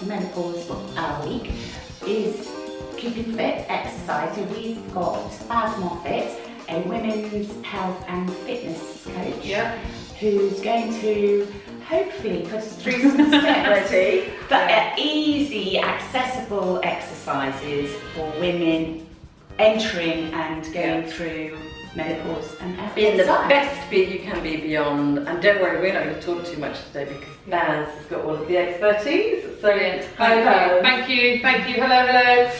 Menopause for our week is keeping fit, exercise. So we've got Baz Moffat, a women's health and fitness coach, who's going to hopefully put us through some steps but easy, accessible exercises for women entering and going through menopause and being the best bit you can be beyond. And don't worry, we're not going to talk too much today because Baz has got all of the expertise. So thank you. Hello.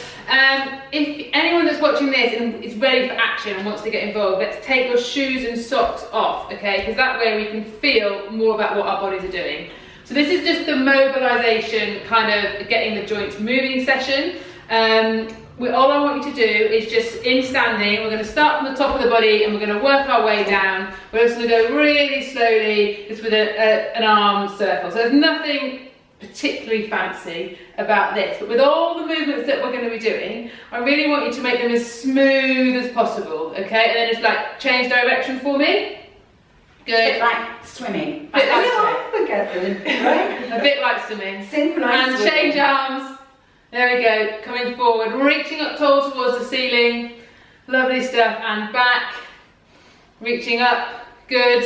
If anyone that's watching this and is ready for action and wants to get involved, let's take your shoes and socks off, okay? Because that way we can feel more about what our bodies are doing. So this is just the mobilisation, kind of getting the joints moving session. All I want you to do is just in standing, we're going to start from the top of the body and we're going to work our way down. We're just going to go really slowly, just with an arm circle. So there's nothing particularly fancy about this, but with all the movements that we're going to be doing, I really want you to make them as smooth as possible, okay? And then just like change direction for me. Good. A bit like swimming. A bit like swimming. Synchronised and change arms. There we go, coming forward, reaching up tall towards the ceiling. Lovely stuff, and back, reaching up, good.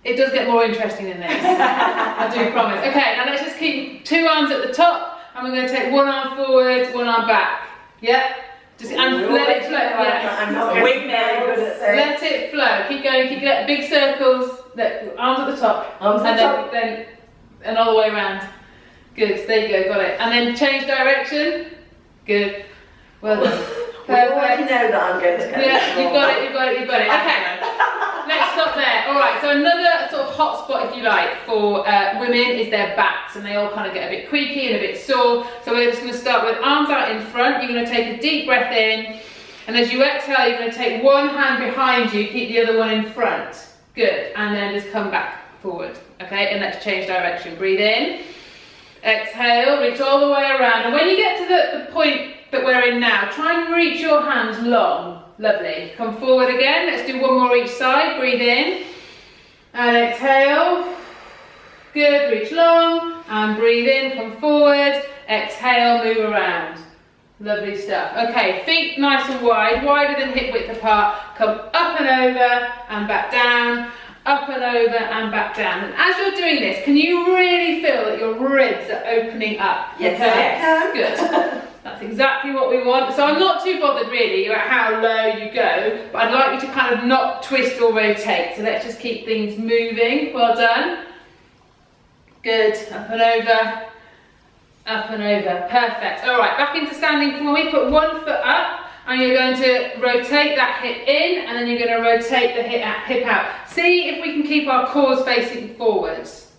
It does get more interesting than this, I do promise. Okay, now let's just keep 2 arms at the top, and we're going to take 1 arm forward, 1 arm back. Yeah? Just, and let it flow. I'm not very good at this. Let it flow, keep going, keep going, big circles, arms at the top, and all the way around. Good, there you go, got it. And then change direction. Good. Well done. Perfect. We already know that I'm going to go. Yeah, you've got it. Okay, let's stop there. Alright, so another sort of hot spot, if you like, for women is their backs, and they all kind of get a bit creaky and a bit sore. So we're just going to start with arms out in front. You're going to take a deep breath in, and as you exhale, you're going to take one hand behind you, keep the other one in front. Good, and then just come back forward. Okay, and let's change direction. Breathe in. Exhale, reach all the way around, and when you get to the point that we're in now, try and reach your hands long. Lovely. Come forward again. Let's do 1 more each side. Breathe in and exhale. Good, reach long and breathe in, come forward, exhale, move around. Lovely stuff. Okay, feet nice and wide, wider than hip width apart. Come up and over and back down. Up and over and back down. And as you're doing this, can you really feel that your ribs are opening up? Yes, okay? Good. That's exactly what we want. So I'm not too bothered really about how low you go, but I'd like you to kind of not twist or rotate. So let's just keep things moving. Well done. Good. Up and over. Up and over. Perfect. All right, back into standing for me. Put 1 foot up. And you're going to rotate that hip in, and then you're going to rotate the hip out. See if we can keep our cores facing forwards.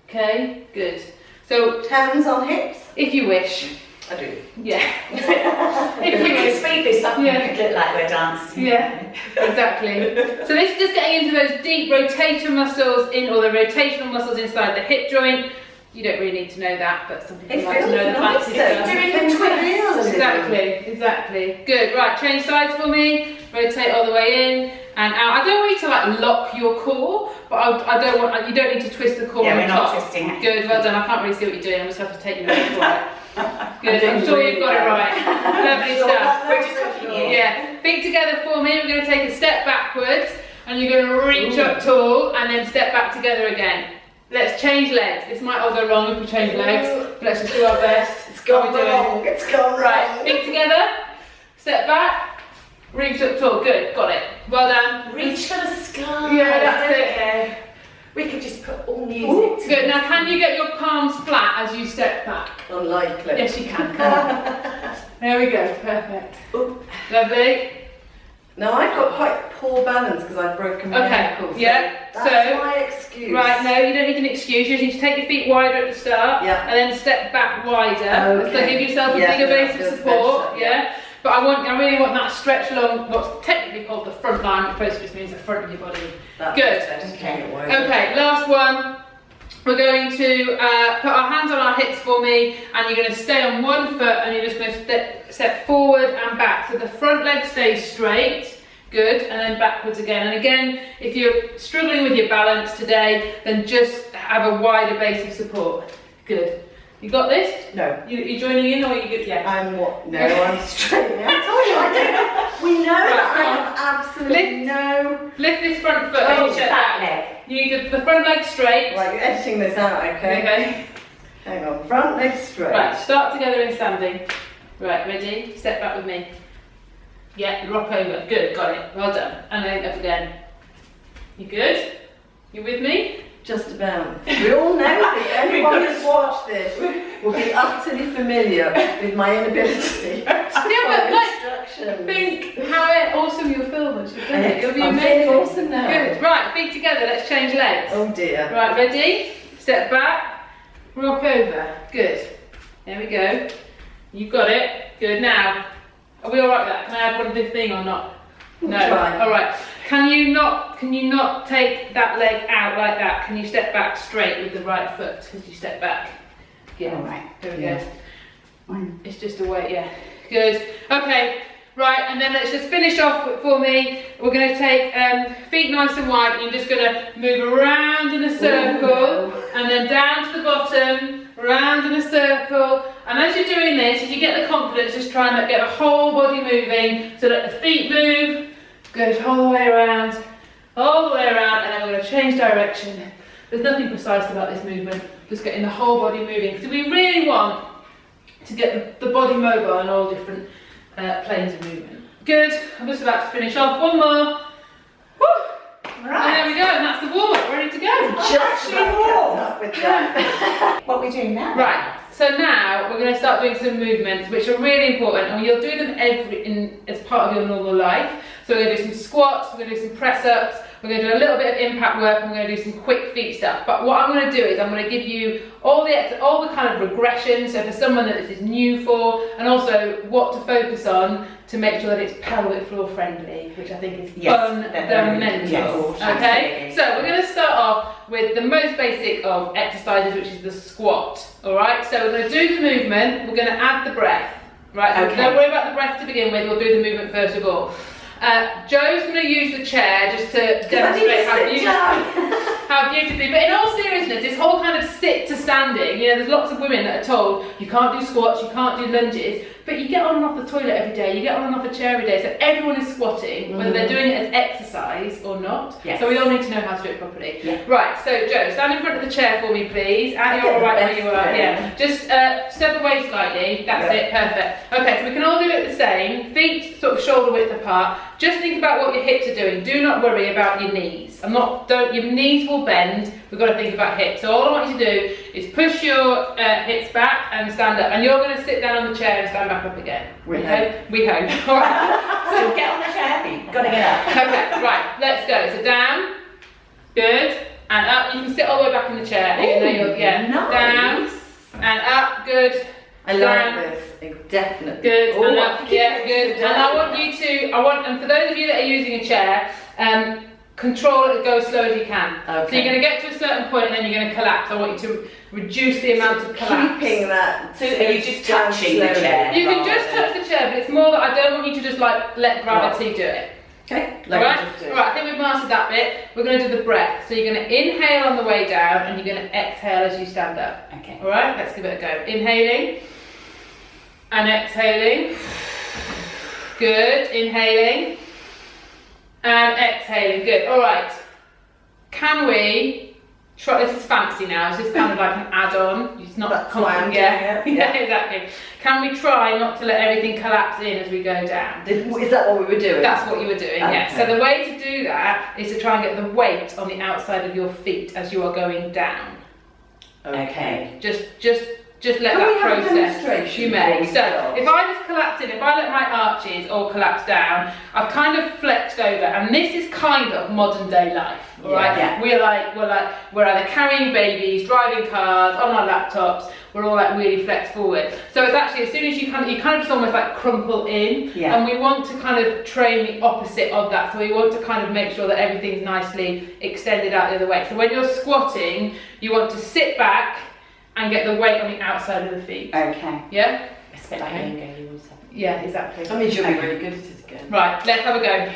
Okay, good. So hands on hips? If you wish. I do. Yeah. If we can speed this up, it could look like we're dancing. Yeah, exactly. So this is just getting into those deep rotator muscles or the rotational muscles inside the hip joint. You don't really need to know that, but some people like to know the fancy stuff. Doing the twist. Exactly. Good. Right, change sides for me. Rotate all the way in and out. I don't want you to like lock your core, but you don't need to twist the core on we're top. not twisting it. Good. Well done. I can't really see what you're doing. I just have to take you away for it. Good. I'm sure you've got it right. Lovely stuff. We're just copying you. Yeah. Feet together for me. We're going to take a step backwards, and you're going to reach up tall, and then step back together again. Let's change legs. This might all go wrong if we change legs, but let's just do our best. It's gone wrong. It's gone wrong. Right, feet together, step back, reach up tall. Good, got it. Well done. Reach for the sky. Yeah, that's it. We could just put all music. Good. Now, can you get your palms flat as you step back? Unlikely. Yes, you can. Come on. There we go. Perfect. Ooh. Lovely. No, I've got quite poor balance because I've broken my ankles. Yeah. That's my excuse. Right, no, you don't need an excuse. You just need to take your feet wider at the start, and then step back wider. Okay. So give yourself a bigger base of support. But I really want that stretch along what's technically called the front line, which basically just means the front of your body. Good. Okay, last one. we're going to put our hands on our hips for me, and you're going to stay on one foot, and you're just going to step forward and back. So the front leg stays straight. Good, and then backwards again. And again, if you're struggling with your balance today, then just have a wider base of support. Good. You got this? No. You joining in, or you good? Yeah. I'm what? No, I'm straight. I told you I don't. We know that I have absolutely no. Lift this front foot. Oh, and check back that. leg. You need the front leg straight. Right, you're editing this out, okay? Okay. Hang on, front leg straight. Right, start together in standing. Right, ready? Step back with me. Yeah, rock over. Good, got it. Well done. And then up again. You good? You with me? Just about. We all know this. Everyone who's watched this will be utterly familiar with my inability to follow instructions. Think how awesome your film is. You'll be I'm amazing. feeling awesome now. Good. Right, feet together. Let's change legs. Oh dear. Right, ready? Step back. Rock over. Good. There we go. You've got it. Good. Now, are we all right with that? Can I add one other thing or not? No. Try. All right. Can you not take that leg out like that? Can you step back straight with the right foot as you step back? Yeah. All right. There we Yeah. go. One. It's just a weight, yeah. Good. Okay. Right, and then let's just finish off for me. We're going to take feet nice and wide, and you're just going to move around in a circle, and then down to the bottom, around in a circle. And as you're doing this, as you get the confidence, just try and get the whole body moving, so that the feet move. Good, all the way around, and then we're going to change direction. There's nothing precise about this movement, just getting the whole body moving. So we really want to get the body mobile in all different planes of movement. Good, I'm just about to finish off. One more. Woo! Right. And there we go, and that's the warm-up, ready to go. Just about up with that. What we're doing now? Right, so now we're going to start doing some movements which are really important, and you'll do them as part of your normal life. So we're going to do some squats, we're going to do some press-ups, we're going to do a little bit of impact work, and we're going to do some quick feet stuff. But what I'm going to do is I'm going to give you all the kind of regression, so for someone that this is new for, and also what to focus on to make sure that it's pelvic floor friendly, which I think is fundamental. Yes, okay, so we're going to start off with the most basic of exercises, which is the squat. All right, so we're going to do the movement, we're going to add the breath. Right, so okay. Don't worry about the breath to begin with, we'll do the movement first of all. Joe's going to use the chair just to demonstrate how beautifully, but in all seriousness, this whole kind of sit to standing, you know, there's lots of women that are told you can't do squats, you can't do lunges, but you get on and off the toilet every day, you get on and off a chair every day, so everyone is squatting, whether they're doing it as exercise or not. Yes. So we all need to know how to do it properly. Yeah. Right, so Joe, stand in front of the chair for me, please, and you're all right where you are. Yeah. Just step away slightly, that's it, perfect. Okay, so we can all do it the same, feet sort of shoulder width apart. Just think about what your hips are doing. Do not worry about your knees. Your knees will bend. We've got to think about hips. So all I want you to do is push your hips back and stand up. And you're going to sit down on the chair and stand back up again. We hope. All right. So get on the chair, you've got to get up. Okay, right, let's go. So down, good, and up. You can sit all the way back in the chair. Even though you're, nice. Down, and up, good. I down. like this, definitely. Good, Oh, and up, yeah, good. And I want you to, and for those of you that are using a chair, control it, go as slow as you can. Okay. So you're going to get to a certain point and then you're going to collapse. I want you to reduce the amount of collapse. Keeping that. So are you just touching the chair? You can just touch the chair, but it's more that I don't want you to just like let gravity do it. Okay. Alright, I think we've mastered that bit. We're going to do the breath. So you're going to inhale on the way down and you're going to exhale as you stand up. Okay. Alright, let's give it a go. Inhaling and exhaling. Good. Inhaling and exhaling. Good. Alright. Can we try, this is fancy now, so it's kind of like an add-on. It's not That's why I'm yeah. doing it. Yeah, exactly. Can we try not to let everything collapse in as we go down? Is that what we were doing? That's what you were doing, yes. Okay. So the way to do that is to try and get the weight on the outside of your feet as you are going down. Okay. Just let Can we that have a process. demonstration You may. before we So start? if I just collapse in, if I let my arches all collapse down, I've kind of flexed over, and this is kind of modern day life. All right. Yeah. We're either carrying babies, driving cars, on our laptops. we're all like really flexed forward. So it's actually, as soon as you kind of just almost like crumple in, and we want to kind of train the opposite of that. So we want to kind of make sure that everything's nicely extended out the other way. So when you're squatting, you want to sit back and get the weight on the outside of the feet. Okay. Yeah? It's a bit like yoga, you also. Yeah, exactly. That means you'll be really good at it again. Right, let's have a go.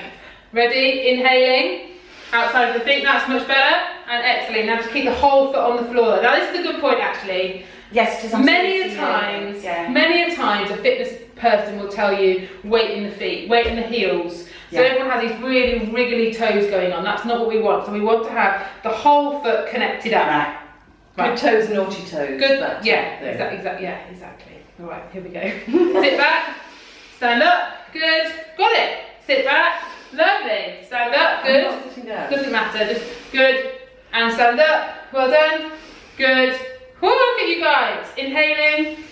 Ready? Inhaling. Outside of the feet, that's much better. And exhaling. Now just keep the whole foot on the floor. Now this is a good point actually. Yes, because many a times a fitness person will tell you weight in the feet, weight in the heels. So everyone has these really wriggly toes going on. That's not what we want. So we want to have the whole foot connected up. Right. Good toes, naughty toes. Good. Yeah, exactly. All right, here we go. Sit back. Stand up. Good. Got it. Sit back. Lovely. Stand up. Good. I'm not sitting down. Doesn't matter. Just good. And stand up. Well done. Good. Woo, look at you guys. Inhaling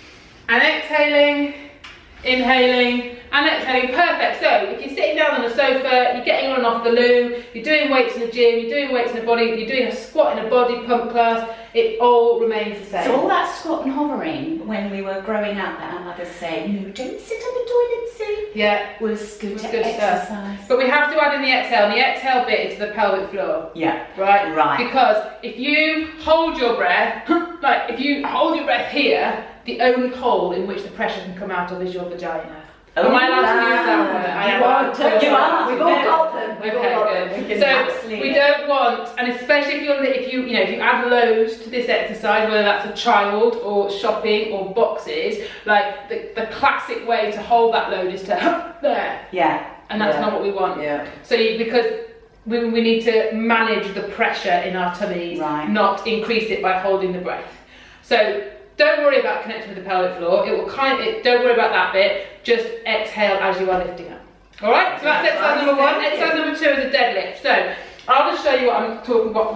and exhaling. Inhaling and exhaling. Perfect. So if you're sitting down on a sofa, you're getting on and off the loo, you're doing weights in the gym, you're doing weights in the body, you're doing a squat in a body pump class, it all remains the same. So all that squat and hovering when we were growing up that our mothers say, no, don't sit on the toilet seat. Yeah. Was good to Good exercise. stuff. But we have to add in the exhale, and the exhale bit is the pelvic floor. Yeah. Right? Right. Because if you hold your breath, like if you hold your breath here, the only hole in which the pressure can come out of is your vagina. Am I allowed to use that word? I am. You are. We've all got them. We've all got Okay, them. good. So we don't want, and especially if you add loads to this exercise, whether that's a child or shopping or boxes, like the classic way to hold that load is to there. Yeah. And that's not what we want. Yeah. So because we need to manage the pressure in our tummies, not increase it by holding the breath. So don't worry about connecting with the pelvic floor. It will don't worry about that bit. Just exhale as you are lifting up. All right. So that's exercise number one. Exercise number two is a deadlift. So I'll just show you what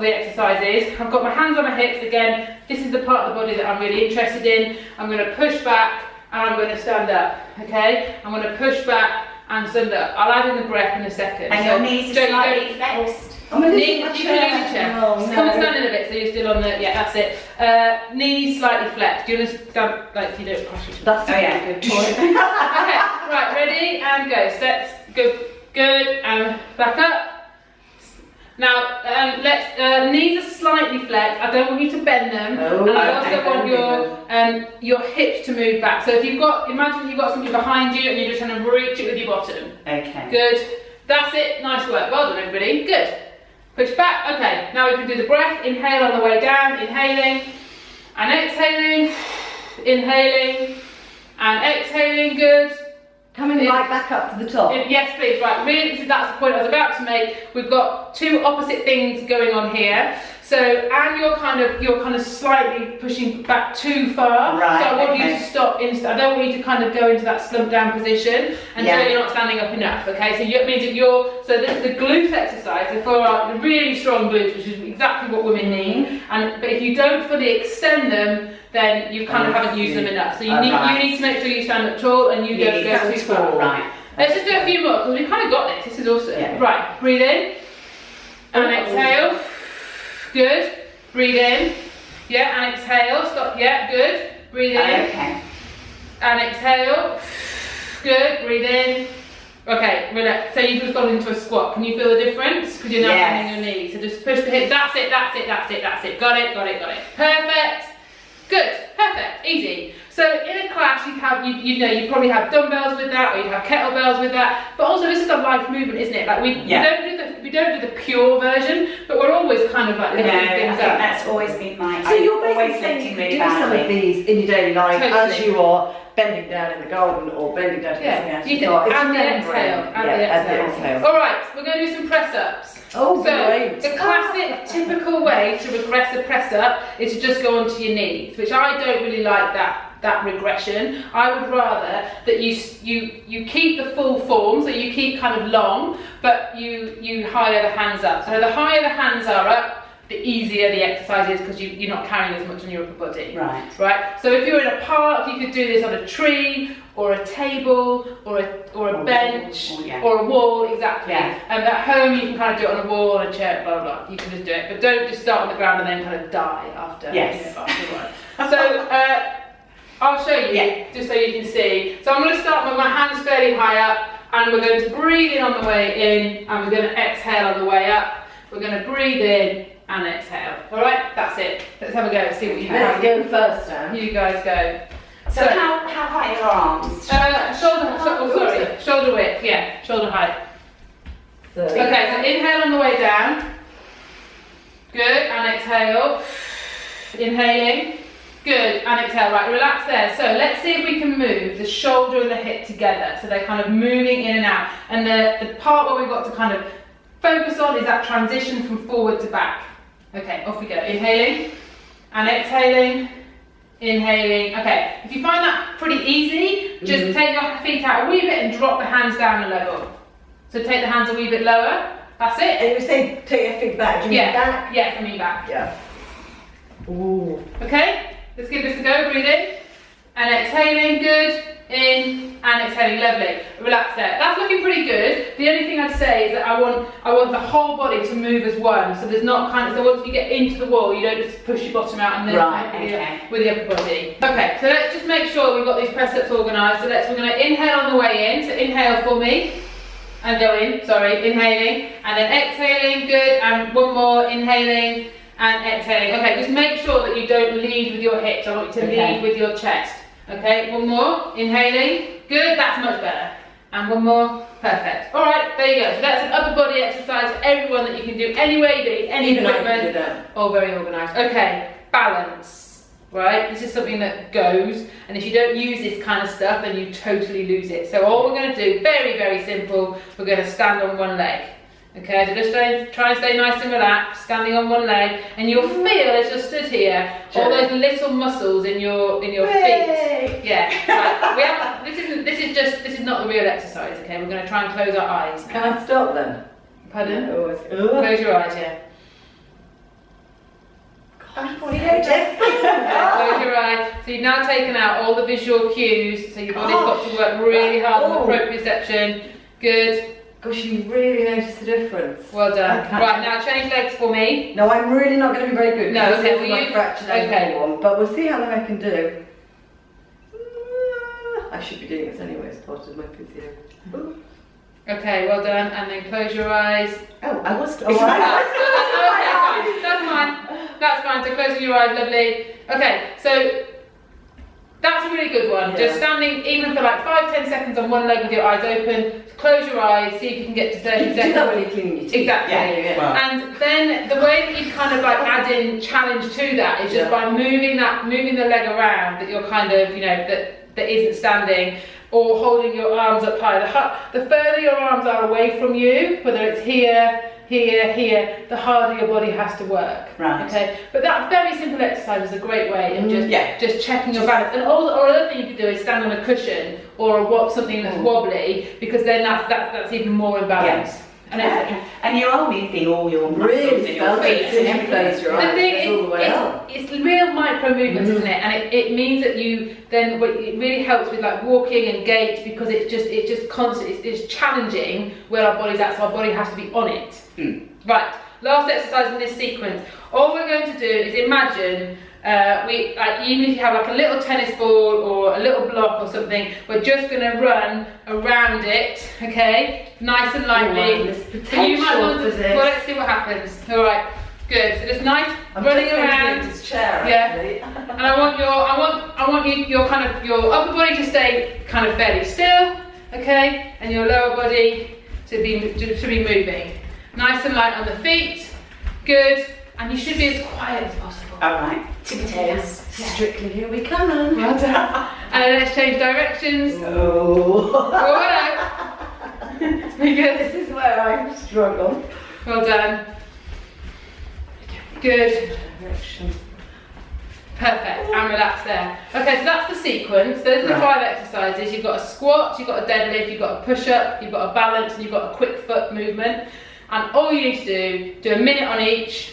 the exercise is. I've got my hands on my hips again. This is the part of the body that I'm really interested in. I'm going to push back and I'm going to stand up. Okay. I'm going to push back and stand up. I'll add in the breath in a second. And your knees are slightly flexed. You can use your chair. Oh, Come and stand in a bit so you're still on the, that's it. Knees slightly flexed. You want to stand like you don't crush yourself. That's a good point. Okay, right, ready and go. Steps, good, and back up. Now, knees are slightly flexed. I don't want you to bend them, and I also want your hips to move back. So if imagine you've got something behind you and you're just trying to reach it with your bottom. Okay. Good. That's it. Nice work. Well done, everybody. Good. Push back. Okay. Now we can do the breath. Inhale on the way down. Inhaling and exhaling. Inhaling and exhaling. Good. Coming right back up to the top. Yes, please. Right. Really, that's the point I was about to make. We've got two opposite things going on here. So, and you're kind of slightly pushing back too far. Right. So I want you to stop. I don't want you to kind of go into that slump down position until you're not standing up enough. Okay. So it means that so this is a glute exercise. So for our really strong glutes, which is exactly what women need. But if you don't fully extend them, then you kind of haven't used them enough. So you need to make sure you stand up tall and you don't go too far. Right. Let's just do a few more because we've kind of got this. This is awesome. Yeah. Right. Breathe in and exhale. Good. Breathe in. Yeah, and exhale. Stop. Yeah, good. Breathe in. Okay. And exhale. Good. Breathe in. Okay, relax. So you've just gone into a squat. Can you feel the difference? Because you're now bending your knees. So just push the hip. That's it. Got it. Perfect. Good. Perfect. Easy. So in a class you probably have dumbbells with that, or you'd have kettlebells with that. But also this is a life movement, isn't it? Like we don't do the pure version, but we're always kind of like lifting things up. That's always been my. So you're basically saying you can do some of these in your daily life as you are bending down in the garden or bending down to something else. You can add the exhale. All right, we're going to do some press ups. Oh, great. The classic, typical way to regress a press up is to just go onto your knees, which I don't really like that regression. I would rather that you keep the full form, so you keep kind of long, but you higher the hands up. So the higher the hands are up, the easier the exercise is because you're not carrying as much on your upper body. Right. So if you're in a park, you could do this on a tree or a table or a bench or a wall. Exactly. Yeah. And at home you can kind of do it on a wall, on a chair, blah blah blah. You can just do it, but don't just start on the ground and then kind of die after. Yes. After a while. So I'll show you, just so you can see. So I'm going to start with my hands fairly high up, and we're going to breathe in on the way in, and we're going to exhale on the way up. We're going to breathe in and exhale. All right, that's it. Let's have a go. See what you Let's can. go first, Dan. You guys go. So how high are your arms? Shoulder width, yeah, shoulder height. So, Okay, so inhale on the way down. Good, and exhale. Inhaling. Good, and exhale. Right, relax there. So let's see if we can move the shoulder and the hip together. So they're kind of moving in and out. And the part where we've got to kind of focus on is that transition from forward to back. Okay, off we go. Inhaling and exhaling. Inhaling. Okay, if you find that pretty easy, just take your feet out a wee bit and drop the hands down a level. So take the hands a wee bit lower. That's it. and you say take your feet back. Do you mean back? Yeah, for me back. Yeah. Ooh. Okay, let's give this a go. Breathe in and exhaling. Good. In and exhaling. Lovely. Relax there. That's looking pretty good. The only thing I'd say is that I want the whole body to move as one. So there's not kind of, so once you get into the wall, you don't just push your bottom out and then with the upper body. Okay, so let's just make sure we've got these press ups organised. So we're going to inhale on the way in. So inhale for me. And go in, sorry, inhaling, and then exhaling, good, and one more, inhaling, and exhaling. Okay, just make sure that you don't lead with your hips, I want you to lead with your chest. Okay, one more, inhaling, good, that's much better. And one more, perfect. All right, there you go. So that's an upper body exercise for everyone that you can do anywhere, any equipment, all very organised. Okay, balance. Right, this is something that goes, and if you don't use this kind of stuff, then you totally lose it. So all we're going to do, very, very simple, we're going to stand on one leg. Okay, so just try and stay nice and relaxed, standing on one leg, and you'll feel as you're stood here, all those little muscles in your feet. Yeah, right. This is not the real exercise. Okay, we're going to try and close our eyes now. Can I stop then? Pardon? Close your eyes, yeah. Close your eyes. So you've now taken out all the visual cues, so your body's got to work really hard on the proprioception. Good. Gosh, you really notice the difference. Well done. Right, now change legs for me. No, I'm really not going to be very good. No, okay, well, you fractured one, but we'll see how long I can do. I should be doing this anyway as part of my physio. Okay, well done, and then close your eyes. Oh, I was. Okay, fine. That's fine. So closing your eyes, lovely. Okay, so that's a really good one. Yeah. Just standing even for like 5-10 seconds on one leg with your eyes open. Close your eyes, see if you can get to 30 seconds. Do that when you clean your teeth. Exactly. Yeah. Wow. And then the way that you kind of like add in challenge to that is just by moving the leg around that you're kind of, that isn't standing, or holding your arms up high. The further your arms are away from you, whether it's here, the harder your body has to work. Right. Okay. But that very simple exercise is a great way of just checking your balance. And or another thing you could do is stand on a cushion or something that's wobbly, because then that's even more imbalance. And you're all using all your muscles Really in your feet. and close your eyes. The thing all the way up. it's real micro movements, isn't it? And it means that it really helps with like walking and gait, because it's just constant. It's challenging where our body's at, so our body has to be on it. Right. Last exercise in this sequence. All we're going to do is imagine. Even if you have like a little tennis ball or a little block or something, we're just going to run around it, okay, nice and lightly. So you might want to. Well, let's see what happens. All right, good. So just nice running around. This chair, And I want your upper body to stay kind of fairly still, okay, and your lower body to be moving. Nice and light on the feet. Good. And you should be as quiet as possible. Alright, tippy toes. Strictly here we come. Well done. And then let's change directions. Oh. Very good. This is where I struggle. Well done. Good. Perfect. And relax there. Okay, so that's the sequence. Those are the 5 exercises. You've got a squat, you've got a deadlift, you've got a push-up, you've got a balance, and you've got a quick foot movement. And all you need to do a minute on each.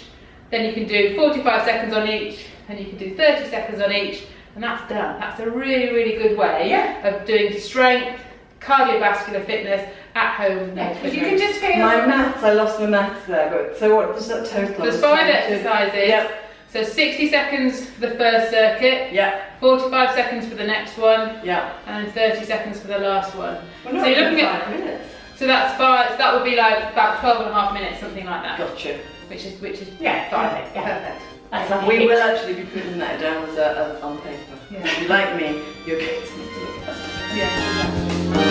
Then you can do 45 seconds on each, and you can do 30 seconds on each, and that's done. That's a really, really good way of doing strength, cardiovascular fitness at home. Because you can just feel my maths. I lost my maths there. But so what does that total? There's 5 exercises. So 60 seconds for the first circuit. Yeah. 45 seconds for the next one. Yeah. And 30 seconds for the last one. Well, so you're looking at 5 minutes. So that's 5. So that would be like about 12 and a half minutes, something like that. Gotcha. Which is Yeah, Perfect. perfect. That's like We it. will actually be putting that down as on paper. Yeah. If you like me, you're going to need to look at that. Yeah.